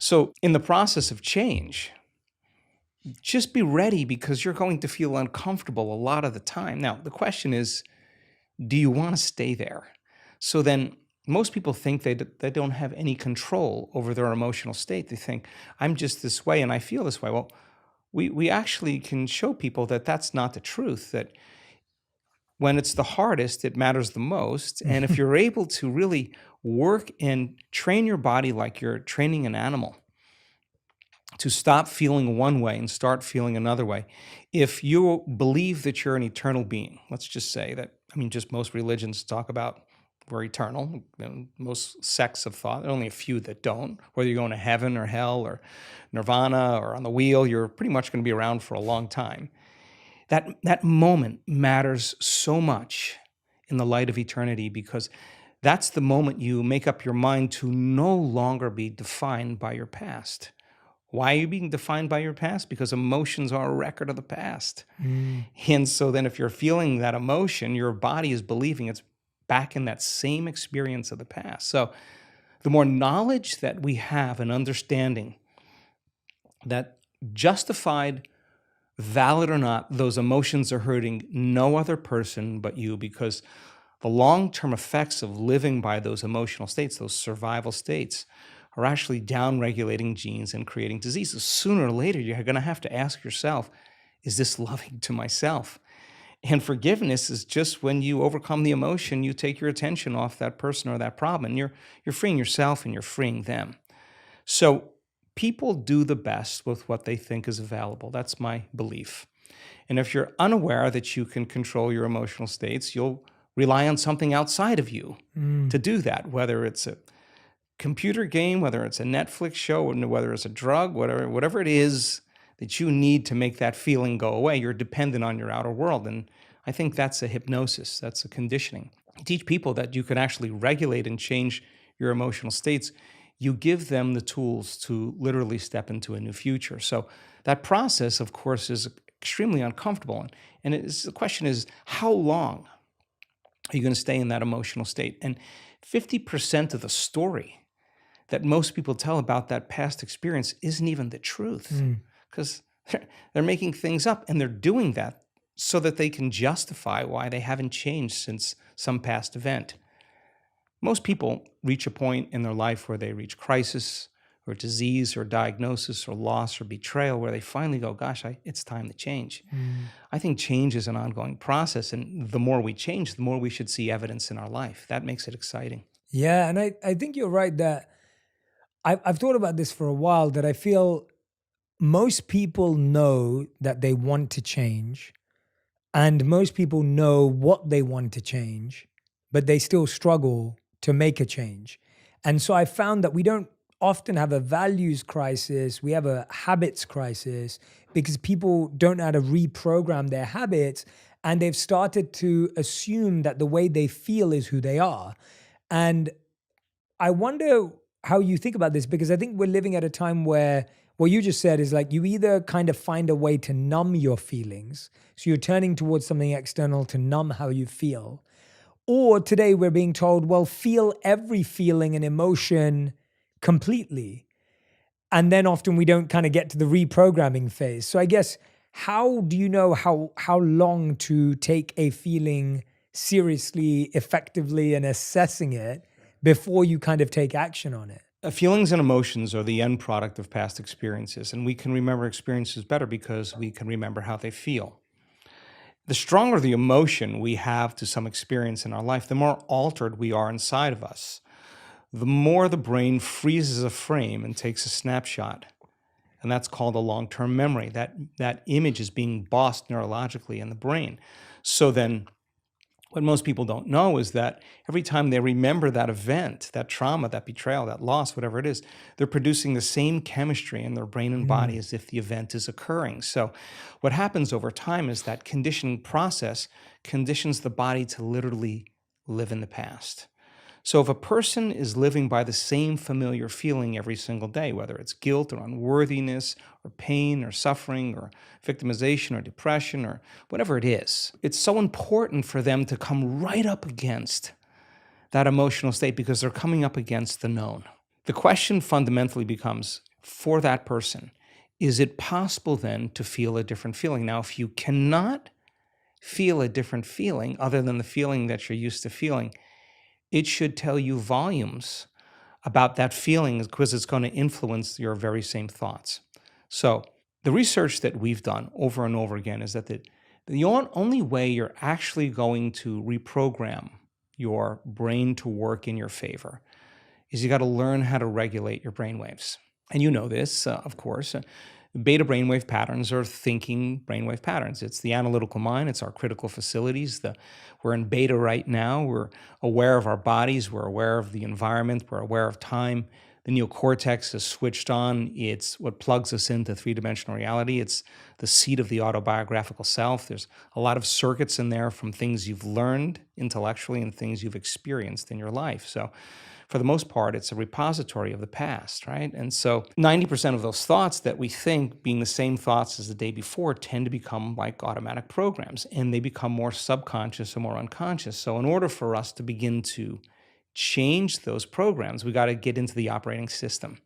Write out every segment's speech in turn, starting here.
So in the process of change, just be ready because you're going to feel uncomfortable a lot of the time. Now, the question is, do you want to stay there? So then most people think they don't have any control over their emotional state. They think, I'm just this way and I feel this way. Well, we actually can show people that that's not the truth, that when it's the hardest, it matters the most. And if you're able to really work and train your body like you're training an animal to stop feeling one way and start feeling another way, if you believe that you're an eternal being, let's just say that, just most religions talk about we're eternal. Most sects of thought, there are only a few that don't. Whether you're going to heaven or hell or nirvana or on the wheel, you're pretty much going to be around for a long time. That moment matters so much in the light of eternity because that's the moment you make up your mind to no longer be defined by your past. Why are you being defined by your past? Because emotions are a record of the past. And so then if you're feeling that emotion, your body is believing it's back in that same experience of the past. So the more knowledge that we have and understanding that justified, valid or not, those emotions are hurting no other person but you, because the long-term effects of living by those emotional states, those survival states, are actually down-regulating genes and creating diseases. Sooner or later, you're going to have to ask yourself, is this loving to myself? And forgiveness is just when you overcome the emotion, you take your attention off that person or that problem, and you're freeing yourself and you're freeing them. So people do the best with what they think is available. That's my belief. And if you're unaware that you can control your emotional states, you'll rely on something outside of you to do that, whether it's a computer game, whether it's a Netflix show, whether it's a drug, whatever it is that you need to make that feeling go away. You're dependent on your outer world. And I think that's a hypnosis. That's a conditioning. You teach people that you can actually regulate and change your emotional states. You give them the tools to literally step into a new future. So that process, of course, is extremely uncomfortable. And the question is, how long are you going to stay in that emotional state? And 50% of the story that most people tell about that past experience isn't even the truth, because they're making things up, and they're doing that so that they can justify why they haven't changed since some past event. Most people reach a point in their life where they reach crisis or disease or diagnosis or loss or betrayal where they finally go, gosh, it's time to change. I think change is an ongoing process, and the more we change, the more we should see evidence in our life. That makes it exciting. Yeah, and I think you're right that I've thought about this for a while, that I feel most people know that they want to change, and most people know what they want to change, but they still struggle to make a change. And so I found that we don't often have a values crisis, we have a habits crisis, because people don't know how to reprogram their habits, and they've started to assume that the way they feel is who they are. And I wonder how you think about this, because I think we're living at a time where what you just said is like you either kind of find a way to numb your feelings, so you're turning towards something external to numb how you feel, or today we're being told, well, feel every feeling and emotion completely. And then often we don't kind of get to the reprogramming phase. So I guess, how do you know how long to take a feeling seriously, effectively, and assessing it before you kind of take action on it? Feelings and emotions are the end product of past experiences, and we can remember experiences better because we can remember how they feel. The stronger the emotion we have to some experience in our life, the more altered we are inside of us. The more the brain freezes a frame and takes a snapshot, and that's called a long-term memory. That image is being bossed neurologically in the brain. So then what most people don't know is that every time they remember that event, that trauma, that betrayal, that loss, whatever it is, they're producing the same chemistry in their brain and body as if the event is occurring. So what happens over time is that conditioning process conditions the body to literally live in the past. So if a person is living by the same familiar feeling every single day, whether it's guilt or unworthiness or pain or suffering or victimization or depression or whatever it is, it's so important for them to come right up against that emotional state because they're coming up against the known. The question fundamentally becomes, for that person. Is it possible then to feel a different feeling? Now, if you cannot feel a different feeling other than the feeling that you're used to feeling, it should tell you volumes about that feeling because it's going to influence your very same thoughts. So the research that we've done over and over again is that the only way you're actually going to reprogram your brain to work in your favor is you got to learn how to regulate your brain waves. And you know this, of course. Beta brainwave patterns are thinking brainwave patterns. It's the analytical mind. It's our critical facilities. We're in beta right now. We're aware of our bodies. We're aware of the environment. We're aware of time. The neocortex is switched on. It's what plugs us into three-dimensional reality. It's the seat of the autobiographical self. There's a lot of circuits in there from things you've learned intellectually and things you've experienced in your life. So for the most part, it's a repository of the past, right? And so 90% of those thoughts that we think being the same thoughts as the day before tend to become like automatic programs, and they become more subconscious or more unconscious. So in order for us to begin to change those programs, we got to get into the operating system.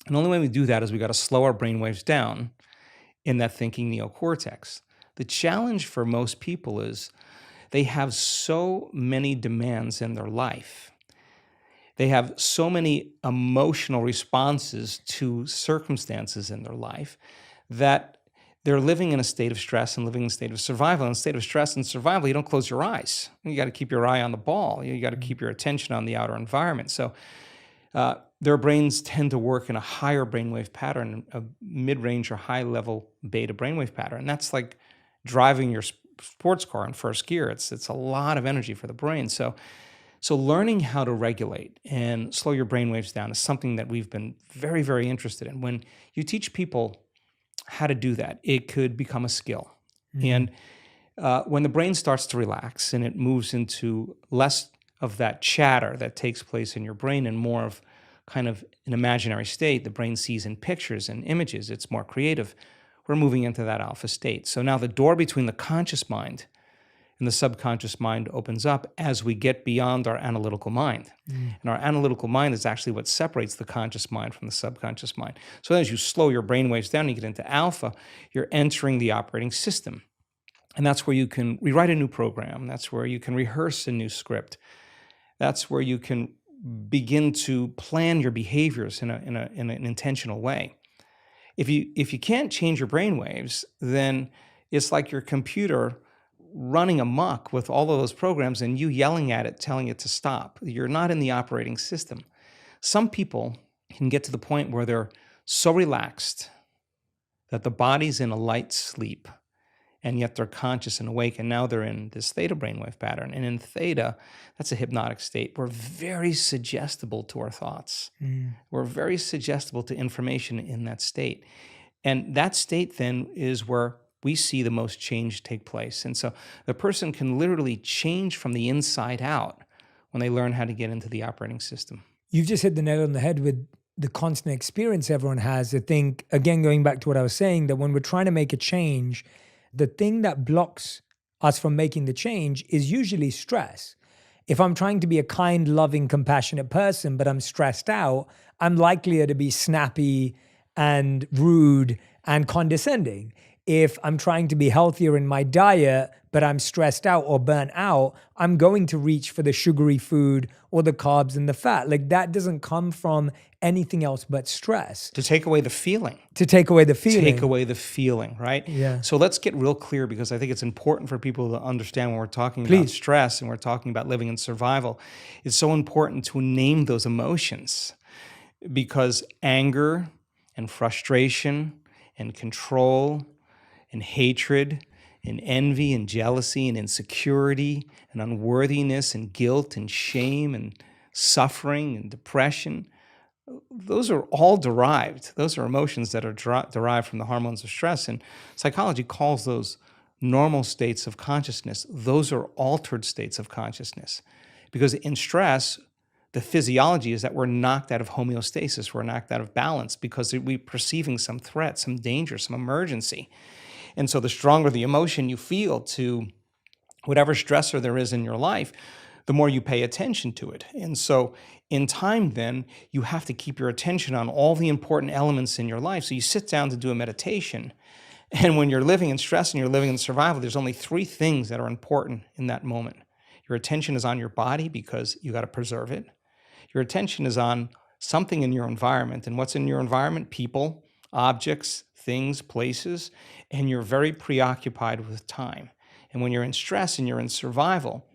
And the only way we do that is we got to slow our brain waves down in that thinking neocortex. The challenge for most people is they have so many demands in their life. They have so many emotional responses to circumstances in their life that they're living in a state of stress and living in a state of survival. In a state of stress and survival, you don't close your eyes. You got to keep your eye on the ball. You got to keep your attention on the outer environment. So their brains tend to work in a higher brainwave pattern, a mid-range or high-level beta brainwave pattern. And that's like driving your sports car in first gear. It's a lot of energy for the brain. So learning how to regulate and slow your brain waves down is something that we've been very, very interested in. When you teach people how to do that, it could become a skill. And when the brain starts to relax and it moves into less of that chatter that takes place in your brain and more of kind of an imaginary state, the brain sees in pictures and images, it's more creative, we're moving into that alpha state. So now the door between the conscious mind and the subconscious mind opens up as we get beyond our analytical mind. And our analytical mind is actually what separates the conscious mind from the subconscious mind. So as you slow your brain waves down, you get into alpha, you're entering the operating system. And that's where you can rewrite a new program. That's where you can rehearse a new script. That's where you can begin to plan your behaviors in an intentional way. If you can't change your brain waves, then it's like your computer running amok with all of those programs and you yelling at it, telling it to stop. You're not in the operating system. Some people can get to the point where they're so relaxed that the body's in a light sleep, and yet they're conscious and awake, and now they're in this theta brainwave pattern. And in theta, that's a hypnotic state. We're very suggestible to our thoughts. We're very suggestible to information in that state. And that state then is where we see the most change take place. And so the person can literally change from the inside out when they learn how to get into the operating system. You've just hit the nail on the head with the constant experience everyone has. I think, again, going back to what I was saying, that when we're trying to make a change, the thing that blocks us from making the change is usually stress. If I'm trying to be a kind, loving, compassionate person, but I'm stressed out, I'm likelier to be snappy and rude and condescending. If I'm trying to be healthier in my diet, but I'm stressed out or burnt out, I'm going to reach for the sugary food or the carbs and the fat. Like, that doesn't come from anything else but stress. To take away the feeling. To take away the feeling. Take away the feeling, right? Yeah. So let's get real clear, because I think it's important for people to understand when we're talking about stress and we're talking about living in survival. It's so important to name those emotions, because anger and frustration and control and hatred and envy and jealousy and insecurity and unworthiness and guilt and shame and suffering and depression, those are all derived. Those are emotions that are derived from the hormones of stress. And psychology calls those normal states of consciousness. Those are altered states of consciousness. Because in stress, the physiology is that we're knocked out of homeostasis. We're knocked out of balance because we're perceiving some threat, some danger, some emergency. And so the stronger the emotion you feel to whatever stressor there is in your life, the more you pay attention to it. And so in time, then, you have to keep your attention on all the important elements in your life. So you sit down to do a meditation, and when you're living in stress and you're living in survival, there's only 3 things that are important in that moment. Your attention is on your body because you got to preserve it. Your attention is on something in your environment. And what's in your environment? People, objects, things, places. And you're very preoccupied with time. And when you're in stress and you're in survival,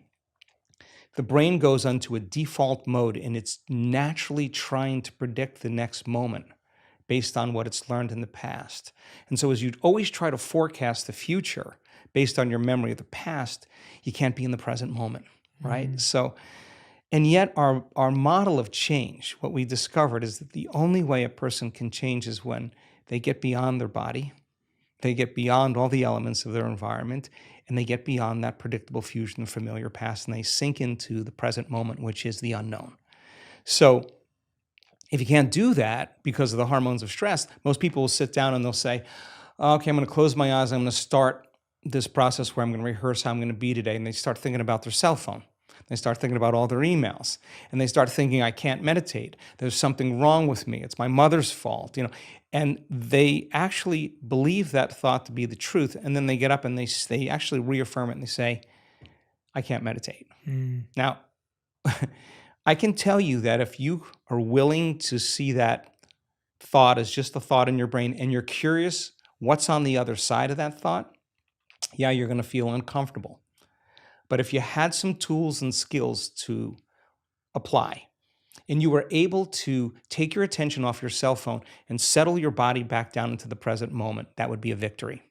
the brain goes onto a default mode, and it's naturally trying to predict the next moment based on what it's learned in the past. And so as you always try to forecast the future based on your memory of the past, you can't be in the present moment, right? So, and yet our model of change, what we discovered is that the only way a person can change is when they get beyond their body, they get beyond all the elements of their environment, and they get beyond that predictable fusion of familiar past, and they sink into the present moment, which is the unknown. So if you can't do that because of the hormones of stress, most people will sit down and they'll say, okay, I'm going to close my eyes. I'm going to start this process where I'm going to rehearse how I'm going to be today. And they start thinking about their cell phone. They start thinking about all their emails. And they start thinking, I can't meditate. There's something wrong with me. It's my mother's fault. And they actually believe that thought to be the truth. And then they get up and they actually reaffirm it and they say, I can't meditate. Now, I can tell you that if you are willing to see that thought as just a thought in your brain and you're curious what's on the other side of that thought, yeah, you're going to feel uncomfortable. But if you had some tools and skills to apply and you were able to take your attention off your cell phone and settle your body back down into the present moment, that would be a victory.